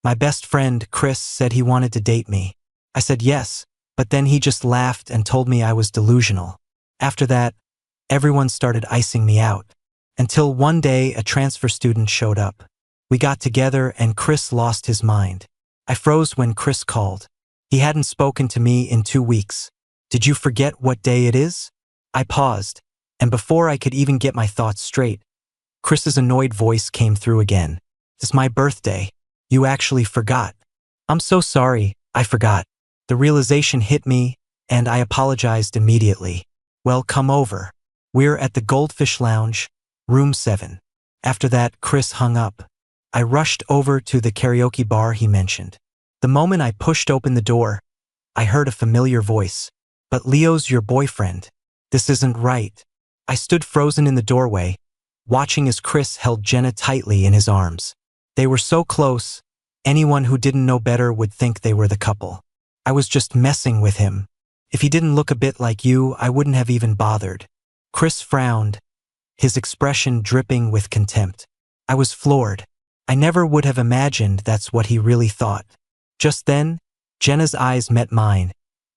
My best friend, Chris, said he wanted to date me. I said yes, but then he just laughed and told me I was delusional. After that, everyone started icing me out. Until one day a transfer student showed up. We got together and Chris lost his mind. I froze when Chris called. He hadn't spoken to me in 2 weeks. Did you forget what day it is? I paused, and before I could even get my thoughts straight, Chris's annoyed voice came through again. It's my birthday. You actually forgot. I'm so sorry, I forgot. The realization hit me, and I apologized immediately. Well, come over. We're at the Goldfish Lounge, room 7. After that, Chris hung up. I rushed over to the karaoke bar he mentioned. The moment I pushed open the door, I heard a familiar voice. But Leo's your boyfriend. This isn't right. I stood frozen in the doorway, watching as Chris held Jenna tightly in his arms. They were so close, anyone who didn't know better would think they were the couple. I was just messing with him. If he didn't look a bit like you, I wouldn't have even bothered. Chris frowned, his expression dripping with contempt. I was floored. I never would have imagined that's what he really thought. Just then, Jenna's eyes met mine,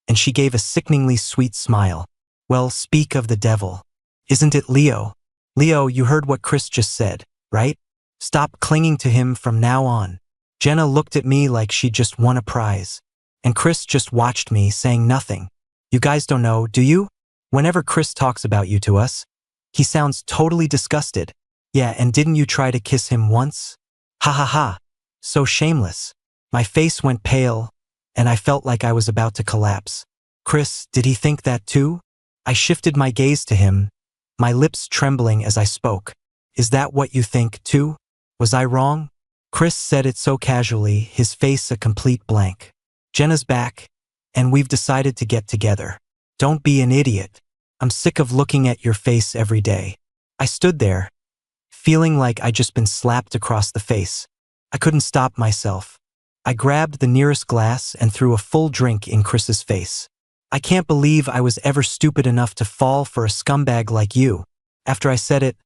and she gave a sickeningly sweet smile. Well, speak of the devil. Isn't it Leo? Leo, you heard what Chris just said, right? Stop clinging to him from now on. Jenna looked at me like she'd just won a prize. And Chris just watched me, saying nothing. You guys don't know, do you? Whenever Chris talks about you to us, he sounds totally disgusted. Yeah, and didn't you try to kiss him once? Ha ha ha. So shameless. My face went pale, and I felt like I was about to collapse. Chris, did he think that too? I shifted my gaze to him, my lips trembling as I spoke. Is that what you think too? Was I wrong? Chris said it so casually, his face a complete blank. Jenna's back, and we've decided to get together. Don't be an idiot. I'm sick of looking at your face every day. I stood there, feeling like I'd just been slapped across the face. I couldn't stop myself. I grabbed the nearest glass and threw a full drink in Chris's face. I can't believe I was ever stupid enough to fall for a scumbag like you. After I said it,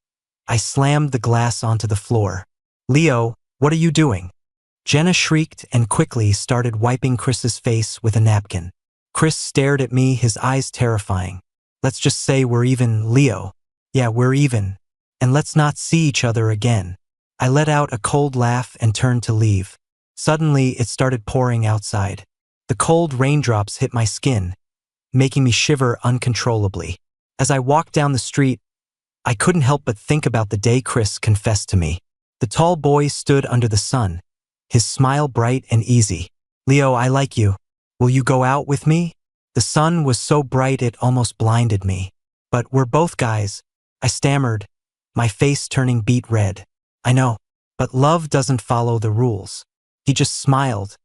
I slammed the glass onto the floor. Leo, what are you doing? Jenna shrieked and quickly started wiping Chris's face with a napkin. Chris stared at me, his eyes terrifying. Let's just say we're even, Leo. Yeah, we're even. And let's not see each other again. I let out a cold laugh and turned to leave. Suddenly, it started pouring outside. The cold raindrops hit my skin, making me shiver uncontrollably. As I walked down the street, I couldn't help but think about the day Chris confessed to me. The tall boy stood under the sun, his smile bright and easy. Leo, I like you. Will you go out with me? The sun was so bright it almost blinded me. But we're both guys, I stammered, my face turning beet red. I know, but love doesn't follow the rules. He just smiled,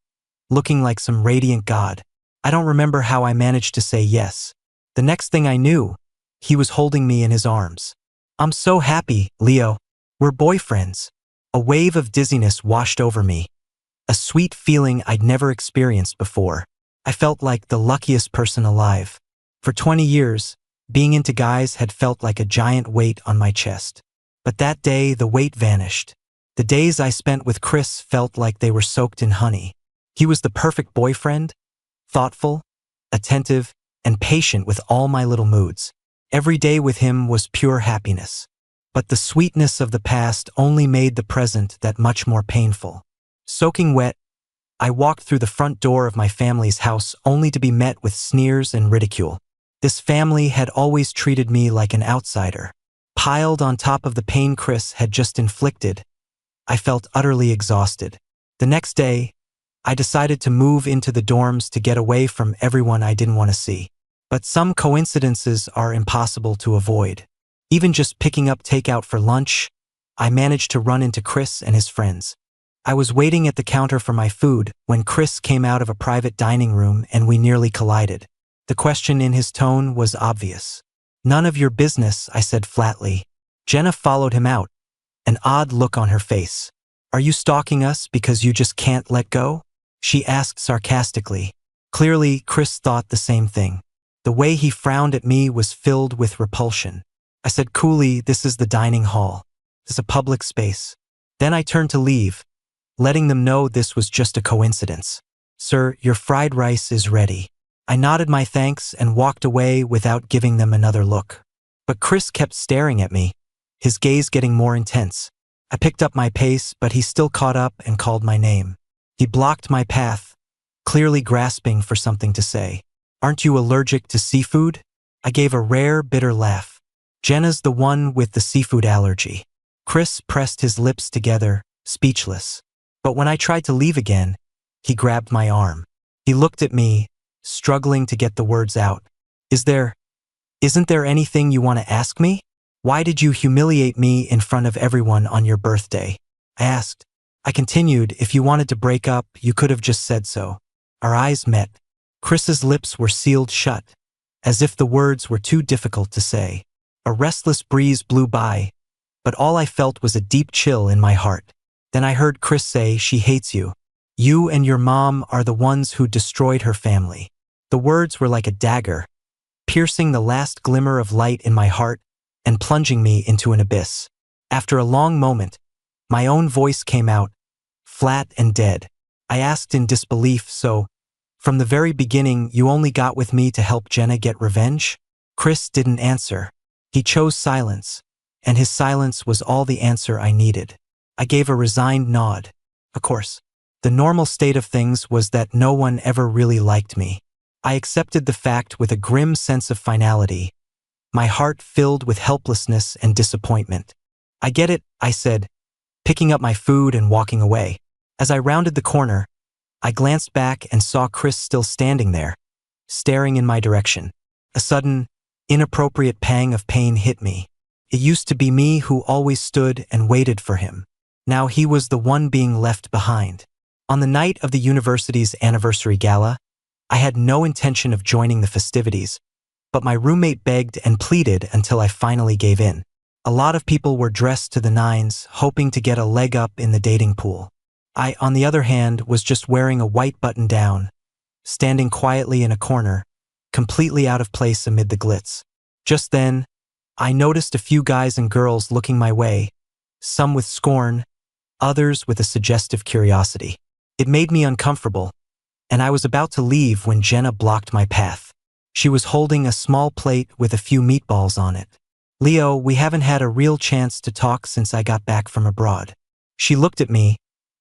looking like some radiant god. I don't remember how I managed to say yes. The next thing I knew, he was holding me in his arms. I'm so happy, Leo. We're boyfriends. A wave of dizziness washed over me, a sweet feeling I'd never experienced before. I felt like the luckiest person alive. For 20 years, being into guys had felt like a giant weight on my chest. But that day, the weight vanished. The days I spent with Chris felt like they were soaked in honey. He was the perfect boyfriend, thoughtful, attentive, and patient with all my little moods. Every day with him was pure happiness. But the sweetness of the past only made the present that much more painful. Soaking wet, I walked through the front door of my family's house only to be met with sneers and ridicule. This family had always treated me like an outsider. Piled on top of the pain Chris had just inflicted, I felt utterly exhausted. The next day, I decided to move into the dorms to get away from everyone I didn't want to see. But some coincidences are impossible to avoid. Even just picking up takeout for lunch, I managed to run into Chris and his friends. I was waiting at the counter for my food when Chris came out of a private dining room and we nearly collided. The question in his tone was obvious. None of your business, I said flatly. Jenna followed him out, an odd look on her face. Are you stalking us because you just can't let go? She asked sarcastically. Clearly, Chris thought the same thing. The way he frowned at me was filled with repulsion. I said coolly, this is the dining hall. It's a public space. Then I turned to leave, letting them know this was just a coincidence. "Sir, your fried rice is ready." I nodded my thanks and walked away without giving them another look. But Chris kept staring at me, his gaze getting more intense. I picked up my pace, but he still caught up and called my name. He blocked my path, clearly grasping for something to say. "Aren't you allergic to seafood?" I gave a rare, bitter laugh. "Jenna's the one with the seafood allergy." Chris pressed his lips together, speechless. But when I tried to leave again, he grabbed my arm. He looked at me, struggling to get the words out. Isn't there anything you want to ask me? Why did you humiliate me in front of everyone on your birthday?" I asked. I continued, "If you wanted to break up, you could have just said so." Our eyes met. Chris's lips were sealed shut, as if the words were too difficult to say. A restless breeze blew by, but all I felt was a deep chill in my heart. Then I heard Chris say, "She hates you. You and your mom are the ones who destroyed her family." The words were like a dagger, piercing the last glimmer of light in my heart and plunging me into an abyss. After a long moment, my own voice came out, flat and dead. I asked in disbelief, "So, from the very beginning, you only got with me to help Jenna get revenge?" Chris didn't answer. He chose silence, and his silence was all the answer I needed. I gave a resigned nod. Of course, the normal state of things was that no one ever really liked me. I accepted the fact with a grim sense of finality, my heart filled with helplessness and disappointment. "I get it," I said, picking up my food and walking away. As I rounded the corner, I glanced back and saw Chris still standing there, staring in my direction. A sudden, inappropriate pang of pain hit me. It used to be me who always stood and waited for him. Now he was the one being left behind. On the night of the university's anniversary gala, I had no intention of joining the festivities, but my roommate begged and pleaded until I finally gave in. A lot of people were dressed to the nines, hoping to get a leg up in the dating pool. I, on the other hand, was just wearing a white button-down, standing quietly in a corner, completely out of place amid the glitz. Just then, I noticed a few guys and girls looking my way, some with scorn, others with a suggestive curiosity. It made me uncomfortable, and I was about to leave when Jenna blocked my path. She was holding a small plate with a few meatballs on it. "Leo, we haven't had a real chance to talk since I got back from abroad." She looked at me,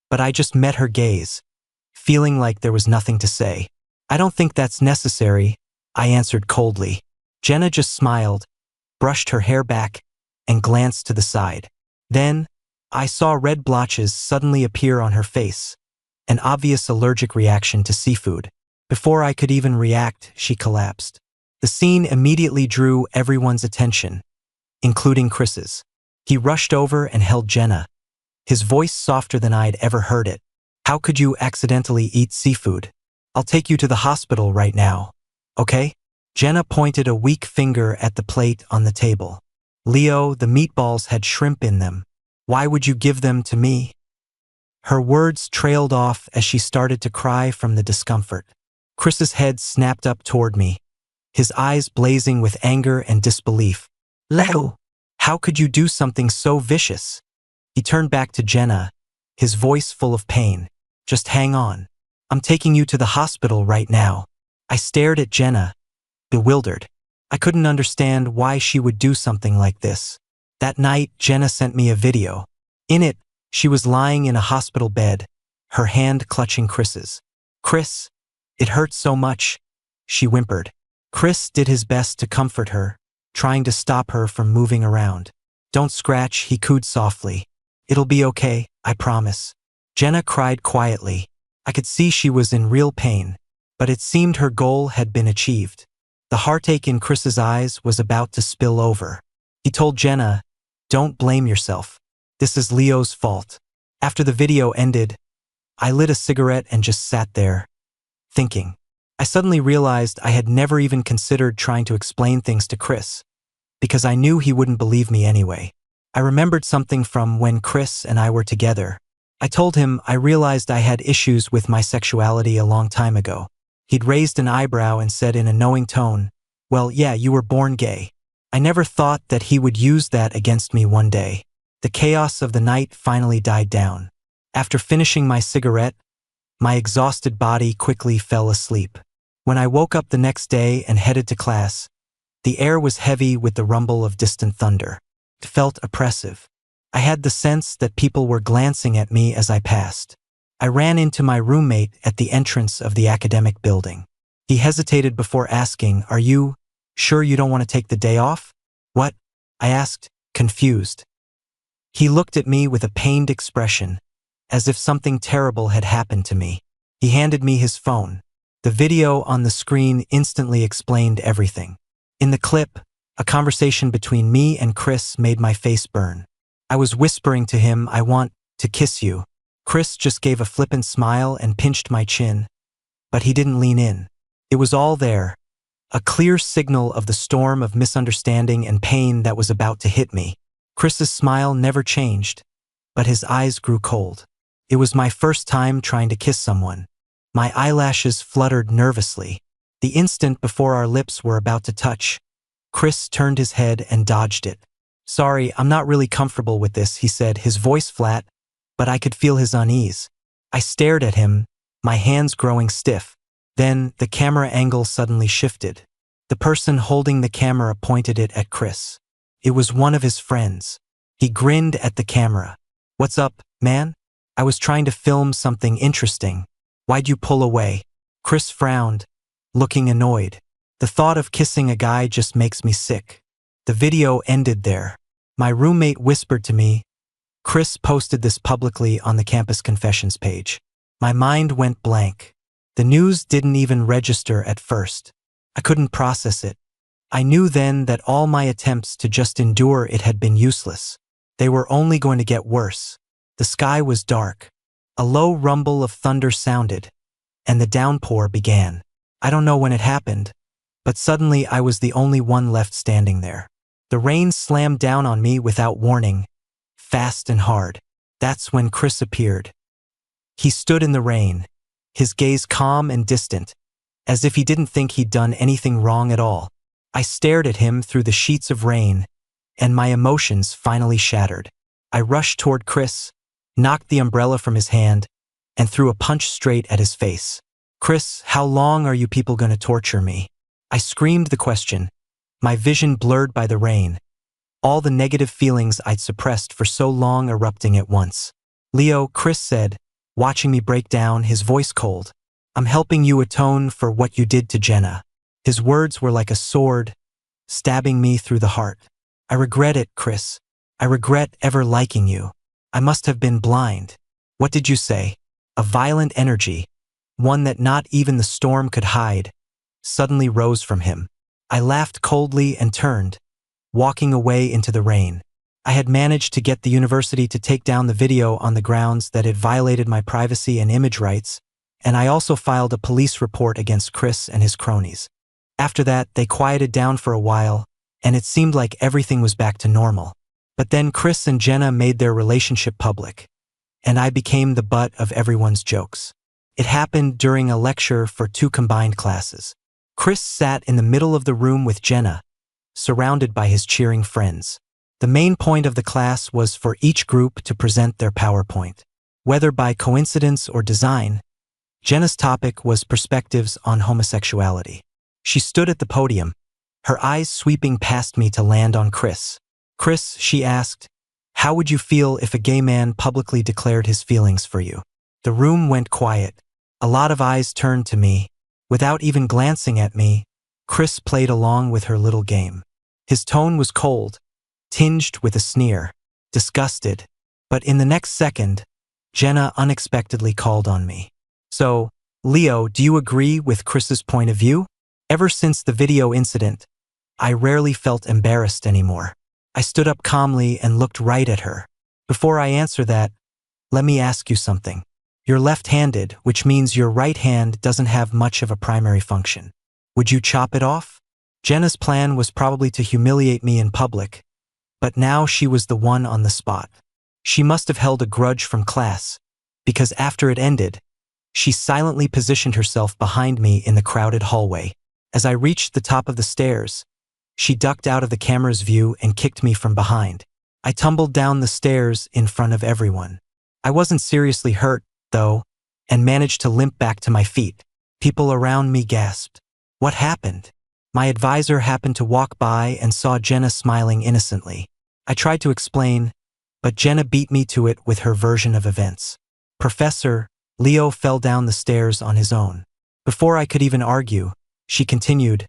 but I just met her gaze, feeling like there was nothing to say. "I don't think that's necessary," I answered coldly. Jenna just smiled, brushed her hair back, and glanced to the side. Then, I saw red blotches suddenly appear on her face, an obvious allergic reaction to seafood. Before I could even react, she collapsed. The scene immediately drew everyone's attention, including Chris's. He rushed over and held Jenna, his voice softer than I'd ever heard it. "How could you accidentally eat seafood? I'll take you to the hospital right now, okay?" Jenna pointed a weak finger at the plate on the table. "Leo, the meatballs had shrimp in them. Why would you give them to me?" Her words trailed off as she started to cry from the discomfort. Chris's head snapped up toward me, his eyes blazing with anger and disbelief. "Leo, how could you do something so vicious?" He turned back to Jenna, his voice full of pain. "Just hang on. I'm taking you to the hospital right now." I stared at Jenna, bewildered. I couldn't understand why she would do something like this. That night, Jenna sent me a video. In it, she was lying in a hospital bed, her hand clutching Chris's. "Chris, it hurts so much," she whimpered. Chris did his best to comfort her, trying to stop her from moving around. "Don't scratch," he cooed softly. "It'll be okay, I promise." Jenna cried quietly. I could see she was in real pain, but it seemed her goal had been achieved. The heartache in Chris's eyes was about to spill over. He told Jenna, "Don't blame yourself. This is Leo's fault." After the video ended, I lit a cigarette and just sat there, thinking. I suddenly realized I had never even considered trying to explain things to Chris, because I knew he wouldn't believe me anyway. I remembered something from when Chris and I were together. I told him I realized I had issues with my sexuality a long time ago. He'd raised an eyebrow and said in a knowing tone, "Well, yeah, you were born gay." I never thought that he would use that against me one day. The chaos of the night finally died down. After finishing my cigarette, my exhausted body quickly fell asleep. When I woke up the next day and headed to class, the air was heavy with the rumble of distant thunder. It felt oppressive. I had the sense that people were glancing at me as I passed. I ran into my roommate at the entrance of the academic building. He hesitated before asking, "Are you sure you don't want to take the day off?" "What?" I asked, confused. He looked at me with a pained expression, as if something terrible had happened to me. He handed me his phone. The video on the screen instantly explained everything. In the clip, a conversation between me and Chris made my face burn. I was whispering to him, "I want to kiss you." Chris just gave a flippant smile and pinched my chin, but he didn't lean in. It was all there, a clear signal of the storm of misunderstanding and pain that was about to hit me. Chris's smile never changed, but his eyes grew cold. It was my first time trying to kiss someone. My eyelashes fluttered nervously. The instant before our lips were about to touch, Chris turned his head and dodged it. "Sorry, I'm not really comfortable with this," he said, his voice flat, but I could feel his unease. I stared at him, my hands growing stiff. Then the camera angle suddenly shifted. The person holding the camera pointed it at Chris. It was one of his friends. He grinned at the camera. "What's up, man? I was trying to film something interesting. Why'd you pull away?" Chris frowned, looking annoyed. The thought of kissing a guy just makes me sick. The video ended there. My roommate whispered to me, "Chris posted this publicly on the campus confessions page." My mind went blank. The news didn't even register at first. I couldn't process it. I knew then that all my attempts to just endure it had been useless. They were only going to get worse. The sky was dark. A low rumble of thunder sounded, and the downpour began. I don't know when it happened, but suddenly I was the only one left standing there. The rain slammed down on me without warning, fast and hard. That's when Chris appeared. He stood in the rain, his gaze calm and distant, as if he didn't think he'd done anything wrong at all. I stared at him through the sheets of rain, and my emotions finally shattered. I rushed toward Chris, knocked the umbrella from his hand, and threw a punch straight at his face. "Chris, how long are you people going to torture me?" I screamed the question, my vision blurred by the rain, all the negative feelings I'd suppressed for so long erupting at once. "Leo," Chris said, watching me break down, his voice cold, "I'm helping you atone for what you did to Jenna." His words were like a sword, stabbing me through the heart. "I regret it, Chris. I regret ever liking you. I must have been blind." "What did you say?" A violent energy, one that not even the storm could hide, suddenly rose from him. I laughed coldly and turned, walking away into the rain. I had managed to get the university to take down the video on the grounds that it violated my privacy and image rights, and I also filed a police report against Chris and his cronies. After that, they quieted down for a while, and it seemed like everything was back to normal. But then Chris and Jenna made their relationship public, and I became the butt of everyone's jokes. It happened during a lecture for 2 combined classes. Chris sat in the middle of the room with Jenna, surrounded by his cheering friends. The main point of the class was for each group to present their PowerPoint. Whether by coincidence or design, Jenna's topic was perspectives on homosexuality. She stood at the podium, her eyes sweeping past me to land on Chris. "Chris," she asked, "how would you feel if a gay man publicly declared his feelings for you?" The room went quiet. A lot of eyes turned to me. Without even glancing at me, Chris played along with her little game. His tone was cold, tinged with a sneer, disgusted. But in the next second, Jenna unexpectedly called on me. "So, Leo, do you agree with Chris's point of view?" Ever since the video incident, I rarely felt embarrassed anymore. I stood up calmly and looked right at her. "Before I answer that, let me ask you something. You're left-handed, which means your right hand doesn't have much of a primary function. Would you chop it off?" Jenna's plan was probably to humiliate me in public, but now she was the one on the spot. She must have held a grudge from class, because after it ended, she silently positioned herself behind me in the crowded hallway. As I reached the top of the stairs, she ducked out of the camera's view and kicked me from behind. I tumbled down the stairs in front of everyone. I wasn't seriously hurt, though, and managed to limp back to my feet. People around me gasped. What happened? My advisor happened to walk by and saw Jenna smiling innocently. I tried to explain, but Jenna beat me to it with her version of events. Professor, Leo fell down the stairs on his own. Before I could even argue, she continued,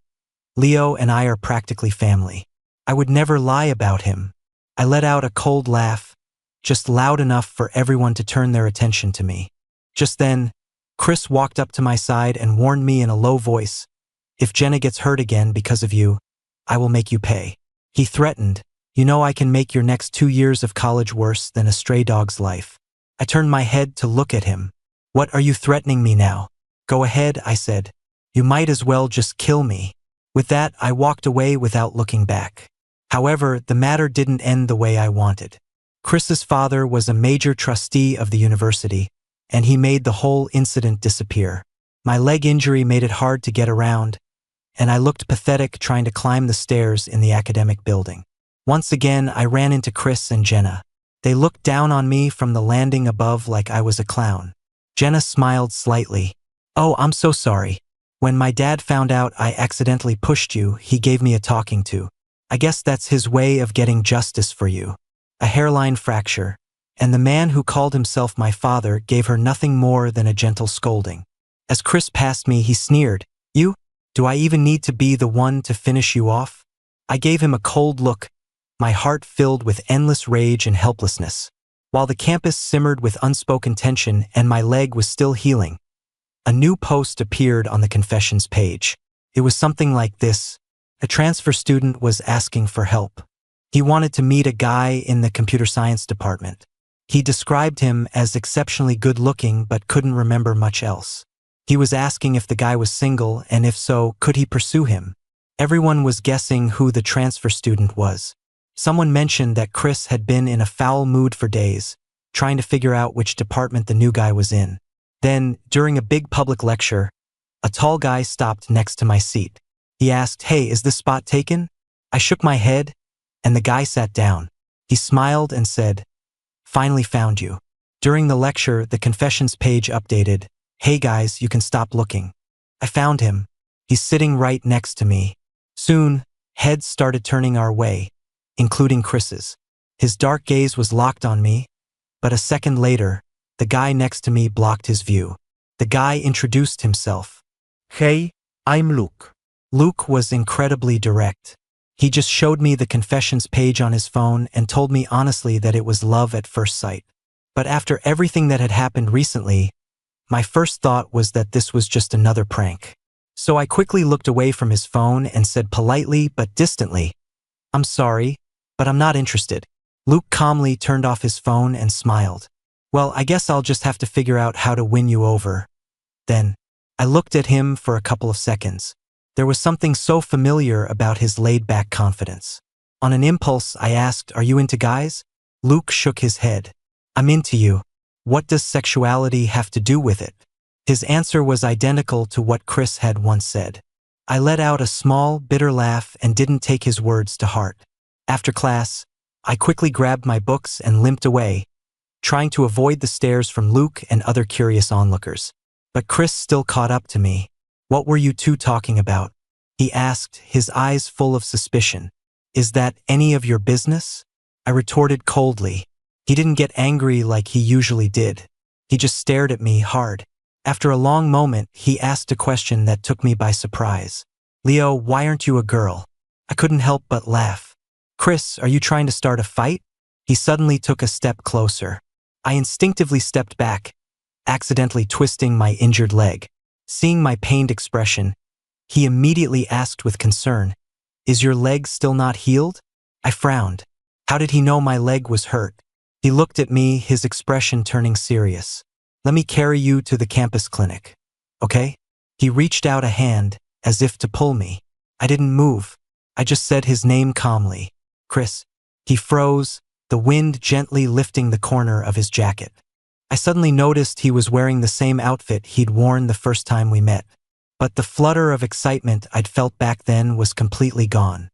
Leo and I are practically family. I would never lie about him. I let out a cold laugh, just loud enough for everyone to turn their attention to me. Just then, Chris walked up to my side and warned me in a low voice, if Jenna gets hurt again because of you, I will make you pay. He threatened, you know I can make your next 2 years of college worse than a stray dog's life. I turned my head to look at him. What are you threatening me now? Go ahead, I said. You might as well just kill me. With that, I walked away without looking back. However, the matter didn't end the way I wanted. Chris's father was a major trustee of the university, and he made the whole incident disappear. My leg injury made it hard to get around, and I looked pathetic trying to climb the stairs in the academic building. Once again, I ran into Chris and Jenna. They looked down on me from the landing above like I was a clown. Jenna smiled slightly. Oh, I'm so sorry. When my dad found out I accidentally pushed you, he gave me a talking to. I guess that's his way of getting justice for you. A hairline fracture, and the man who called himself my father gave her nothing more than a gentle scolding. As Chris passed me, he sneered, You? Do I even need to be the one to finish you off? I gave him a cold look, my heart filled with endless rage and helplessness. While the campus simmered with unspoken tension and my leg was still healing, a new post appeared on the confessions page. It was something like this. A transfer student was asking for help. He wanted to meet a guy in the computer science department. He described him as exceptionally good-looking but couldn't remember much else. He was asking if the guy was single, and if so, could he pursue him? Everyone was guessing who the transfer student was. Someone mentioned that Chris had been in a foul mood for days, trying to figure out which department the new guy was in. Then, during a big public lecture, a tall guy stopped next to my seat. He asked, Hey, is this spot taken? I shook my head, and the guy sat down. He smiled and said, Finally found you. During the lecture, the confessions page updated, Hey guys, you can stop looking. I found him. He's sitting right next to me. Soon, heads started turning our way, including Chris's. His dark gaze was locked on me, but a second later, the guy next to me blocked his view. The guy introduced himself. Hey, I'm Luke. Luke was incredibly direct. He just showed me the confessions page on his phone and told me honestly that it was love at first sight. But after everything that had happened recently, my first thought was that this was just another prank. So I quickly looked away from his phone and said politely but distantly, I'm sorry, but I'm not interested. Luke calmly turned off his phone and smiled. Well, I guess I'll just have to figure out how to win you over. Then, I looked at him for a couple of seconds. There was something so familiar about his laid-back confidence. On an impulse, I asked, Are you into guys? Luke shook his head. I'm into you. What does sexuality have to do with it? His answer was identical to what Chris had once said. I let out a small, bitter laugh and didn't take his words to heart. After class, I quickly grabbed my books and limped away, trying to avoid the stares from Luke and other curious onlookers. But Chris still caught up to me. What were you two talking about? He asked, his eyes full of suspicion. Is that any of your business? I retorted coldly. He didn't get angry like he usually did. He just stared at me hard. After a long moment, he asked a question that took me by surprise. Leo, why aren't you a girl? I couldn't help but laugh. Chris, are you trying to start a fight? He suddenly took a step closer. I instinctively stepped back, accidentally twisting my injured leg. Seeing my pained expression, he immediately asked with concern, Is your leg still not healed? I frowned. How did he know my leg was hurt? He looked at me, his expression turning serious. Let me carry you to the campus clinic, okay? He reached out a hand, as if to pull me. I didn't move. I just said his name calmly. Chris. He froze, the wind gently lifting the corner of his jacket. I suddenly noticed he was wearing the same outfit he'd worn the first time we met. But the flutter of excitement I'd felt back then was completely gone.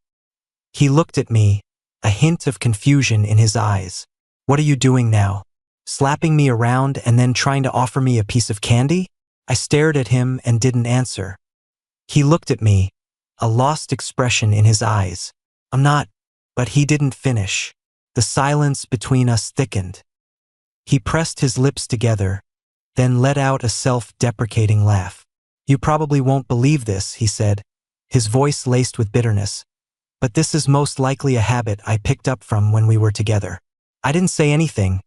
He looked at me, a hint of confusion in his eyes. What are you doing now? slapping me around and then trying to offer me a piece of candy? I stared at him and didn't answer. He looked at me, a lost expression in his eyes. I'm not, but he didn't finish. The silence between us thickened. He pressed his lips together, then let out a self-deprecating laugh. You probably won't believe this, he said, his voice laced with bitterness. But this is most likely a habit I picked up from when we were together. I didn't say anything,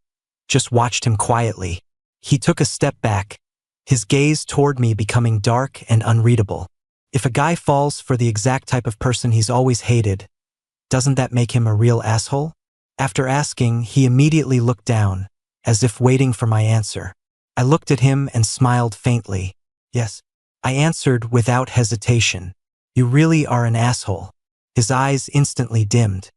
just watched him quietly. He took a step back, his gaze toward me becoming dark and unreadable. If a guy falls for the exact type of person he's always hated, doesn't that make him a real asshole? After asking, he immediately looked down, as if waiting for my answer. I looked at him and smiled faintly. Yes, I answered without hesitation. You really are an asshole. His eyes instantly dimmed.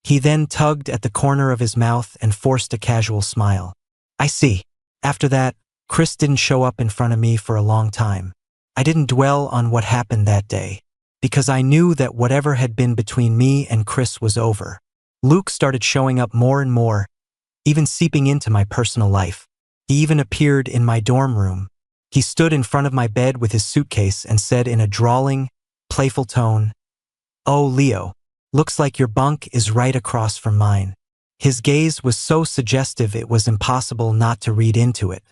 He then tugged at the corner of his mouth and forced a casual smile. I see. After that, Chris didn't show up in front of me for a long time. I didn't dwell on what happened that day, because I knew that whatever had been between me and Chris was over. Luke started showing up more and more, even seeping into my personal life. He even appeared in my dorm room. He stood in front of my bed with his suitcase and said in a drawling, playful tone, "Oh, Leo, looks like your bunk is right across from mine." His gaze was so suggestive it was impossible not to read into it.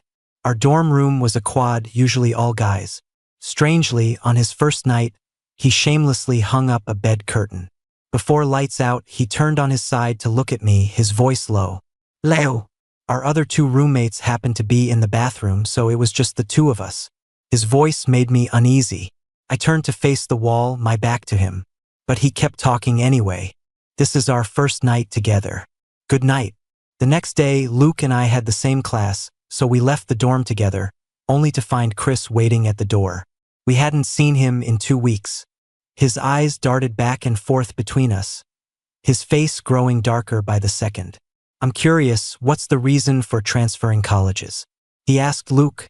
Our dorm room was a quad, usually all guys. Strangely, on his first night, he shamelessly hung up a bed curtain. Before lights out, he turned on his side to look at me, his voice low. Leo! Our other two roommates happened to be in the bathroom, so it was just the two of us. His voice made me uneasy. I turned to face the wall, my back to him. But he kept talking anyway. This is our first night together. Good night. The next day, Luke and I had the same class, so we left the dorm together, only to find Chris waiting at the door. We hadn't seen him in 2 weeks. His eyes darted back and forth between us, his face growing darker by the second. I'm curious, what's the reason for transferring colleges? He asked Luke,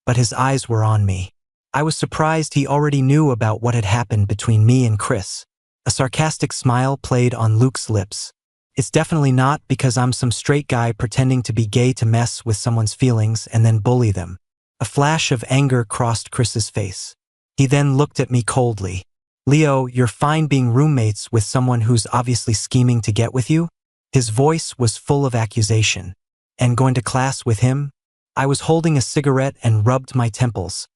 but his eyes were on me. I was surprised he already knew about what had happened between me and Chris. A sarcastic smile played on Luke's lips. It's definitely not because I'm some straight guy pretending to be gay to mess with someone's feelings and then bully them. A flash of anger crossed Chris's face. He then looked at me coldly. Leo, you're fine being roommates with someone who's obviously scheming to get with you? His voice was full of accusation. And going to class with him? I was holding a cigarette and rubbed my temples,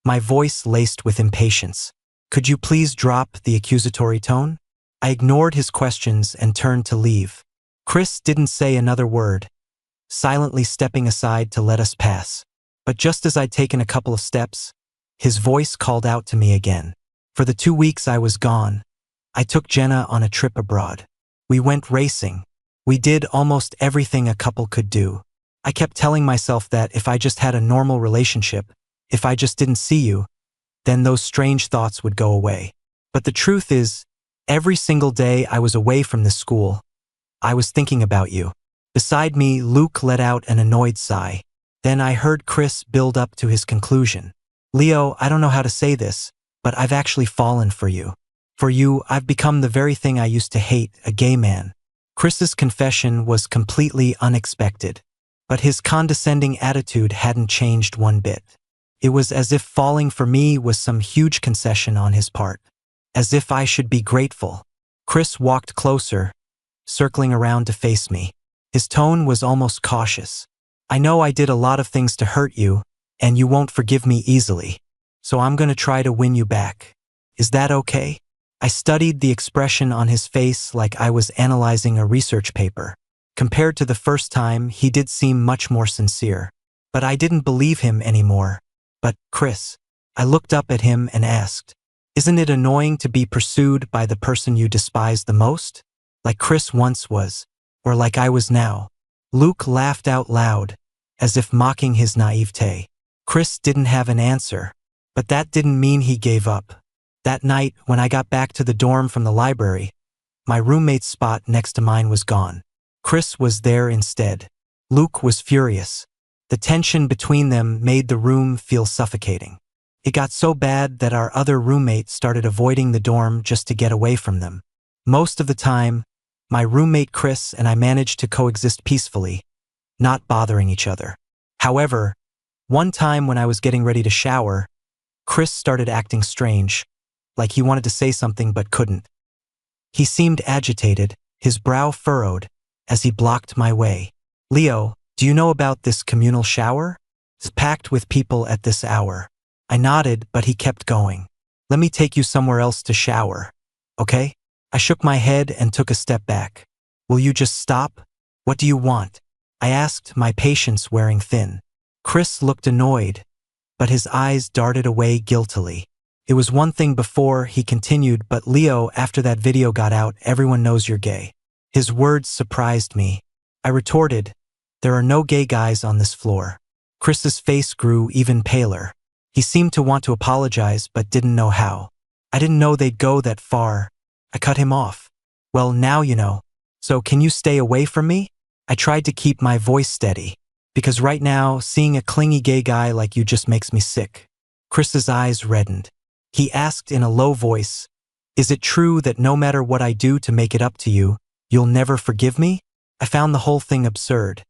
my voice laced with impatience. Could you please drop the accusatory tone? I ignored his questions and turned to leave. Chris didn't say another word, silently stepping aside to let us pass. But just as I'd taken a couple of steps, his voice called out to me again. For the 2 weeks I was gone, I took Jenna on a trip abroad. We went racing. We did almost everything a couple could do. I kept telling myself that if I just had a normal relationship, if I just didn't see you, then those strange thoughts would go away. But the truth is, every single day I was away from this school, I was thinking about you. Beside me, Luke let out an annoyed sigh. Then I heard Chris build up to his conclusion. Leo, I don't know how to say this, but I've actually fallen for you. For you, I've become the very thing I used to hate, a gay man. Chris's confession was completely unexpected, but his condescending attitude hadn't changed one bit. It was as if falling for me was some huge concession on his part, as if I should be grateful. Chris walked closer, circling around to face me. His tone was almost cautious. I know I did a lot of things to hurt you, and you won't forgive me easily, so I'm going to try to win you back. Is that okay? I studied the expression on his face like I was analyzing a research paper. Compared to the first time, he did seem much more sincere. But I didn't believe him anymore. But, Chris, I looked up at him and asked, isn't it annoying to be pursued by the person you despise the most? Like Chris once was, or like I was now. Luke laughed out loud, as if mocking his naivete. Chris didn't have an answer, but that didn't mean he gave up. That night, when I got back to the dorm from the library, my roommate's spot next to mine was gone. Chris was there instead. Luke was furious. The tension between them made the room feel suffocating. It got so bad that our other roommate started avoiding the dorm just to get away from them. Most of the time, my roommate Chris and I managed to coexist peacefully, not bothering each other. However, one time when I was getting ready to shower, Chris started acting strange, like he wanted to say something but couldn't. He seemed agitated, his brow furrowed, as he blocked my way. "Leo, do you know about this communal shower? It's packed with people at this hour." I nodded, but he kept going. "Let me take you somewhere else to shower, okay?" I shook my head and took a step back. "Will you just stop? What do you want?" I asked, my patience wearing thin. Chris looked annoyed, but his eyes darted away guiltily. "It was one thing before," he continued, "but Leo, after that video got out, everyone knows you're gay." His words surprised me. I retorted, "There are no gay guys on this floor." Chris's face grew even paler. He seemed to want to apologize but didn't know how. "I didn't know they'd go that far." I cut him off. "Well, now you know. So can you stay away from me?" I tried to keep my voice steady, because right now, seeing a clingy gay guy like you just makes me sick. Chris's eyes reddened. He asked in a low voice, "Is it true that no matter what I do to make it up to you, you'll never forgive me?" I found the whole thing absurd.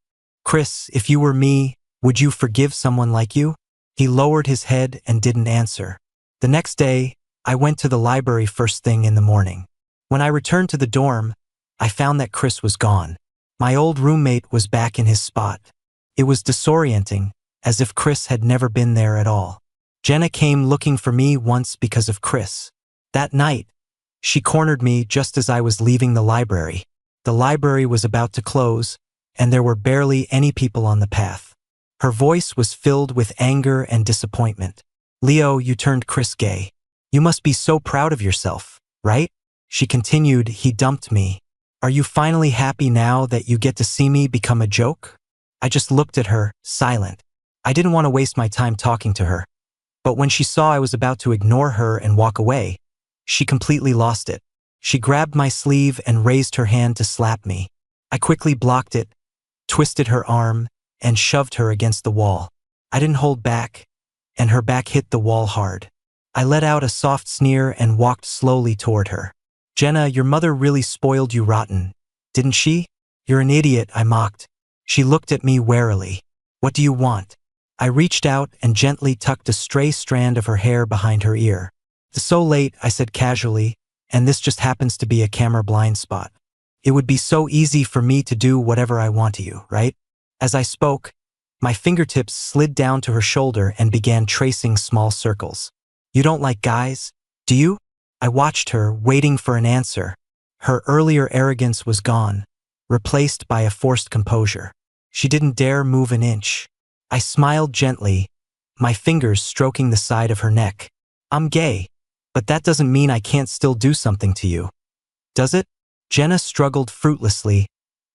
"Chris, if you were me, would you forgive someone like you?" He lowered his head and didn't answer. The next day, I went to the library first thing in the morning. When I returned to the dorm, I found that Chris was gone. My old roommate was back in his spot. It was disorienting, as if Chris had never been there at all. Jenna came looking for me once because of Chris. That night, she cornered me just as I was leaving the library. The library was about to close, and there were barely any people on the path. Her voice was filled with anger and disappointment. "Leo, you turned Chris gay. You must be so proud of yourself, right?" She continued, "He dumped me. Are you finally happy now that you get to see me become a joke?" I just looked at her, silent. I didn't want to waste my time talking to her. But when she saw I was about to ignore her and walk away, she completely lost it. She grabbed my sleeve and raised her hand to slap me. I quickly blocked it, twisted her arm, and shoved her against the wall. I didn't hold back, and her back hit the wall hard. I let out a soft sneer and walked slowly toward her. "Jenna, your mother really spoiled you rotten, didn't she?" "You're an idiot," I mocked. She looked at me warily. "What do you want?" I reached out and gently tucked a stray strand of her hair behind her ear. "It's so late," I said casually, "and this just happens to be a camera blind spot. It would be so easy for me to do whatever I want to you, right?" As I spoke, my fingertips slid down to her shoulder and began tracing small circles. "You don't like guys, do you?" I watched her, waiting for an answer. Her earlier arrogance was gone, replaced by a forced composure. She didn't dare move an inch. I smiled gently, my fingers stroking the side of her neck. "I'm gay, but that doesn't mean I can't still do something to you. Does it?" Jenna struggled fruitlessly,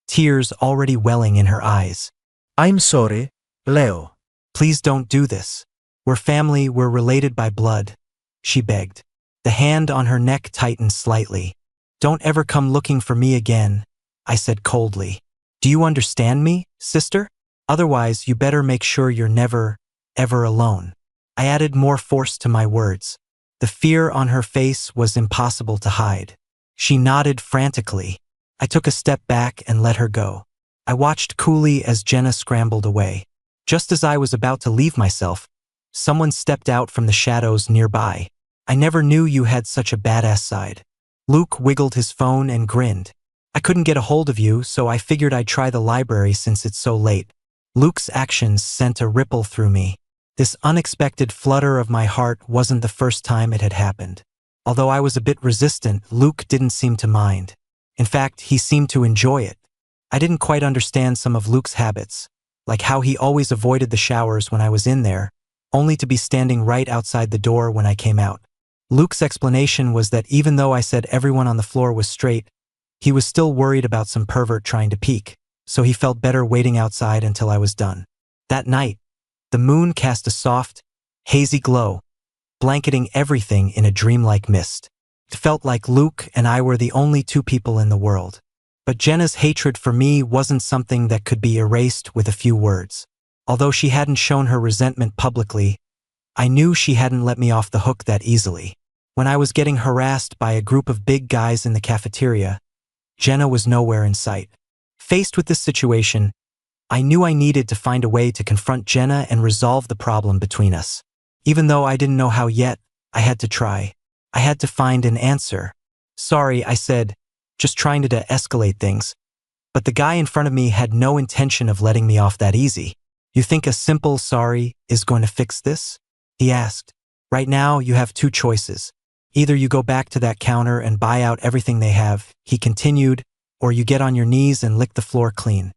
tears already welling in her eyes. I'm sorry, Leo. "Please don't do this. We're family, we're related by blood," she begged. The hand on her neck tightened slightly. "Don't ever come looking for me again," I said coldly. "Do you understand me, sister? Otherwise, you better make sure you're never, ever alone." I added more force to my words. The fear on her face was impossible to hide. She nodded frantically. I took a step back and let her go. I watched coolly as Jenna scrambled away. Just as I was about to leave myself, someone stepped out from the shadows nearby. "I never knew you had such a badass side." Luke wiggled his phone and grinned. "I couldn't get a hold of you, so I figured I'd try the library since it's so late." Luke's actions sent a ripple through me. This unexpected flutter of my heart wasn't the first time it had happened. Although I was a bit resistant, Luke didn't seem to mind. In fact, he seemed to enjoy it. I didn't quite understand some of Luke's habits, like how he always avoided the showers when I was in there, only to be standing right outside the door when I came out. Luke's explanation was that even though I said everyone on the floor was straight, he was still worried about some pervert trying to peek, so he felt better waiting outside until I was done. That night, the moon cast a soft, hazy glow, blanketing everything in a dreamlike mist. It felt like Luke and I were the only two people in the world. But Jenna's hatred for me wasn't something that could be erased with a few words. Although she hadn't shown her resentment publicly, I knew she hadn't let me off the hook that easily. When I was getting harassed by a group of big guys in the cafeteria, Jenna was nowhere in sight. Faced with this situation, I knew I needed to find a way to confront Jenna and resolve the problem between us. Even though I didn't know how yet, I had to try. I had to find an answer. Sorry, I said, just trying to de-escalate things. But the guy in front of me had no intention of letting me off that easy. You think a simple sorry is going to fix this? He asked. Right now, you have two choices. Either you go back to that counter and buy out everything they have, he continued, or you get on your knees and lick the floor clean.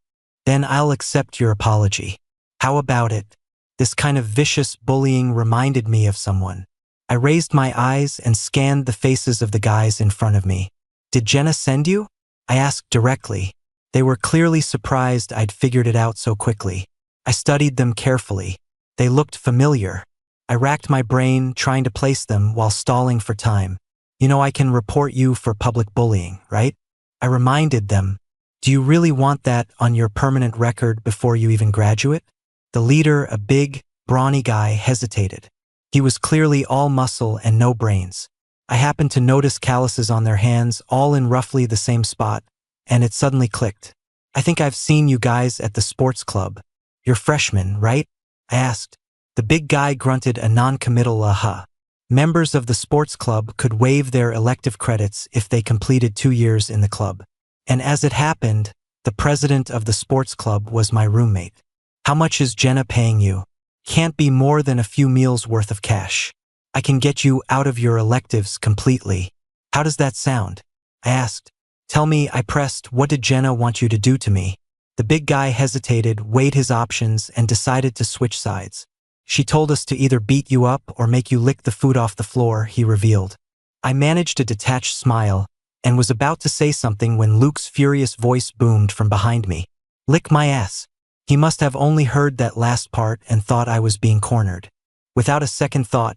Then I'll accept your apology. How about it? This kind of vicious bullying reminded me of someone. I raised my eyes and scanned the faces of the guys in front of me. Did Jenna send you? I asked directly. They were clearly surprised I'd figured it out so quickly. I studied them carefully. They looked familiar. I racked my brain trying to place them while stalling for time. You know I can report you for public bullying, right? I reminded them. Do you really want that on your permanent record before you even graduate? The leader, a big, brawny guy, hesitated. He was clearly all muscle and no brains. I happened to notice calluses on their hands, all in roughly the same spot, and it suddenly clicked. I think I've seen you guys at the sports club. You're freshmen, right? I asked. The big guy grunted a non-committal aha. Members of the sports club could waive their elective credits if they completed 2 years in the club. And as it happened, the president of the sports club was my roommate. How much is Jenna paying you? Can't be more than a few meals worth of cash. I can get you out of your electives completely. How does that sound? I asked. Tell me, I pressed, what did Jenna want you to do to me? The big guy hesitated, weighed his options, and decided to switch sides. She told us to either beat you up or make you lick the food off the floor, he revealed. I managed a detached smile and was about to say something when Luke's furious voice boomed from behind me. Lick my ass. He must have only heard that last part and thought I was being cornered. Without a second thought,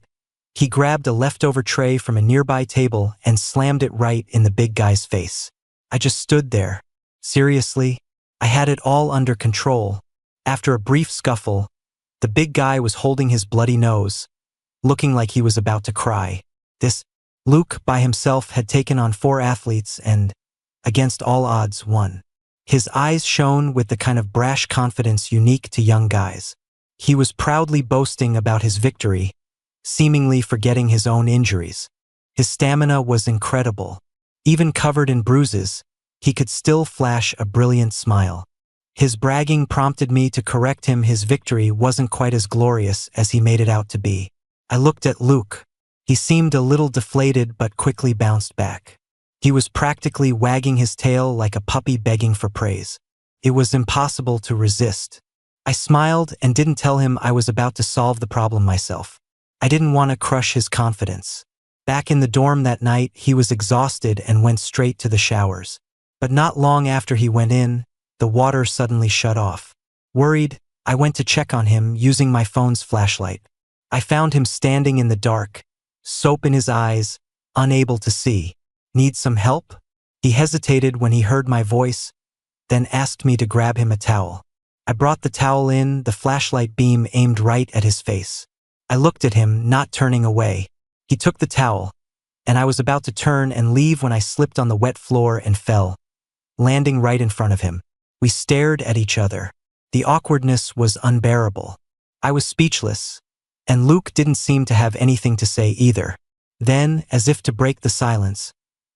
he grabbed a leftover tray from a nearby table and slammed it right in the big guy's face. I just stood there. Seriously? I had it all under control. After a brief scuffle, the big guy was holding his bloody nose, looking like he was about to cry. Luke, by himself, had taken on 4 athletes and, against all odds, won. His eyes shone with the kind of brash confidence unique to young guys. He was proudly boasting about his victory, seemingly forgetting his own injuries. His stamina was incredible. Even covered in bruises, he could still flash a brilliant smile. His bragging prompted me to correct him. His victory wasn't quite as glorious as he made it out to be. I looked at Luke. He seemed a little deflated but quickly bounced back. He was practically wagging his tail like a puppy begging for praise. It was impossible to resist. I smiled and didn't tell him I was about to solve the problem myself. I didn't want to crush his confidence. Back in the dorm that night, he was exhausted and went straight to the showers. But not long after he went in, the water suddenly shut off. Worried, I went to check on him using my phone's flashlight. I found him standing in the dark, soap in his eyes, unable to see. Need some help? He hesitated when he heard my voice, then asked me to grab him a towel. I brought the towel in, the flashlight beam aimed right at his face. I looked at him, not turning away. He took the towel, and I was about to turn and leave when I slipped on the wet floor and fell, landing right in front of him. We stared at each other. The awkwardness was unbearable. I was speechless, and Luke didn't seem to have anything to say either. Then, as if to break the silence,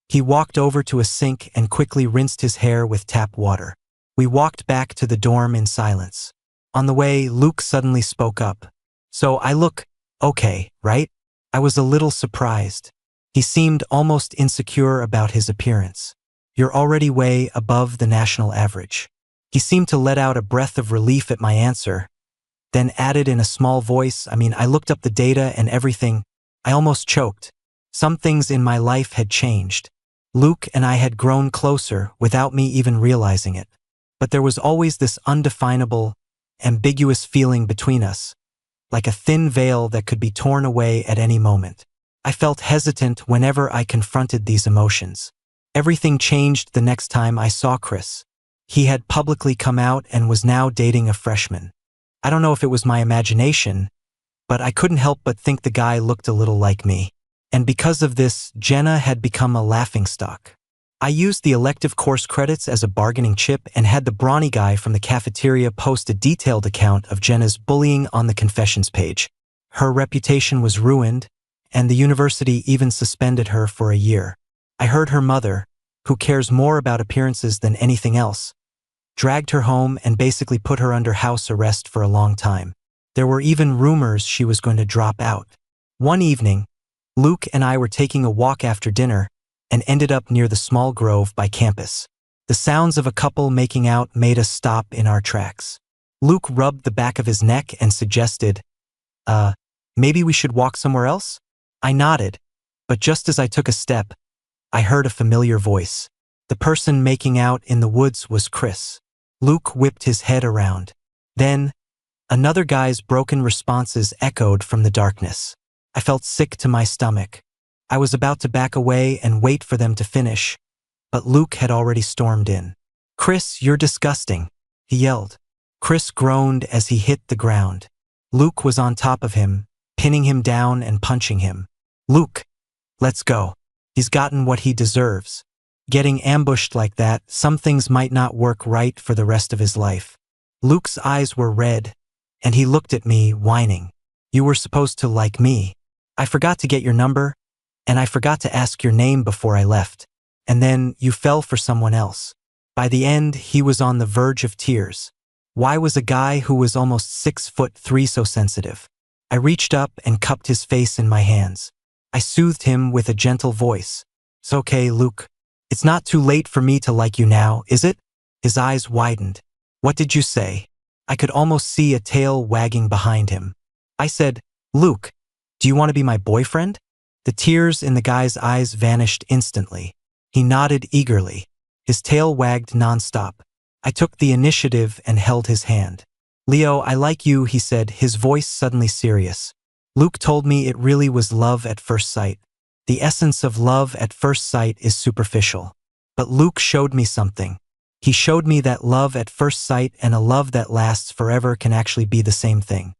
he walked over to a sink and quickly rinsed his hair with tap water. We walked back to the dorm in silence. On the way, Luke suddenly spoke up. So I look okay, right? I was a little surprised. He seemed almost insecure about his appearance. You're already way above the national average. He seemed to let out a breath of relief at my answer, then added in a small voice, I looked up the data and everything. I almost choked. Some things in my life had changed. Luke and I had grown closer without me even realizing it. But there was always this undefinable, ambiguous feeling between us, like a thin veil that could be torn away at any moment. I felt hesitant whenever I confronted these emotions. Everything changed the next time I saw Chris. He had publicly come out and was now dating a freshman. I don't know if it was my imagination, but I couldn't help but think the guy looked a little like me. And because of this, Jenna had become a laughingstock. I used the elective course credits as a bargaining chip and had the brawny guy from the cafeteria post a detailed account of Jenna's bullying on the confessions page. Her reputation was ruined, and the university even suspended her for a year. I heard her mother, who cares more about appearances than anything else, dragged her home and basically put her under house arrest for a long time. There were even rumors she was going to drop out. One evening, Luke and I were taking a walk after dinner and ended up near the small grove by campus. The sounds of a couple making out made us stop in our tracks. Luke rubbed the back of his neck and suggested, maybe we should walk somewhere else? I nodded, but just as I took a step, I heard a familiar voice. The person making out in the woods was Chris. Luke whipped his head around. Then, another guy's broken responses echoed from the darkness. I felt sick to my stomach. I was about to back away and wait for them to finish, but Luke had already stormed in. "Chris, you're disgusting," he yelled. Chris groaned as he hit the ground. Luke was on top of him, pinning him down and punching him. "Luke, let's go. He's gotten what he deserves." Getting ambushed like that, some things might not work right for the rest of his life. Luke's eyes were red, and he looked at me, whining. "You were supposed to like me. I forgot to get your number, and I forgot to ask your name before I left. And then you fell for someone else." By the end, he was on the verge of tears. Why was a guy who was almost 6'3" so sensitive? I reached up and cupped his face in my hands. I soothed him with a gentle voice. "It's okay, Luke. It's not too late for me to like you now, is it?" His eyes widened. "What did you say?" I could almost see a tail wagging behind him. I said, "Luke, do you want to be my boyfriend?" The tears in the guy's eyes vanished instantly. He nodded eagerly. His tail wagged nonstop. I took the initiative and held his hand. "Leo, I like you," he said, his voice suddenly serious. "Luke told me it really was love at first sight. The essence of love at first sight is superficial. But Luke showed me something. He showed me that love at first sight and a love that lasts forever can actually be the same thing.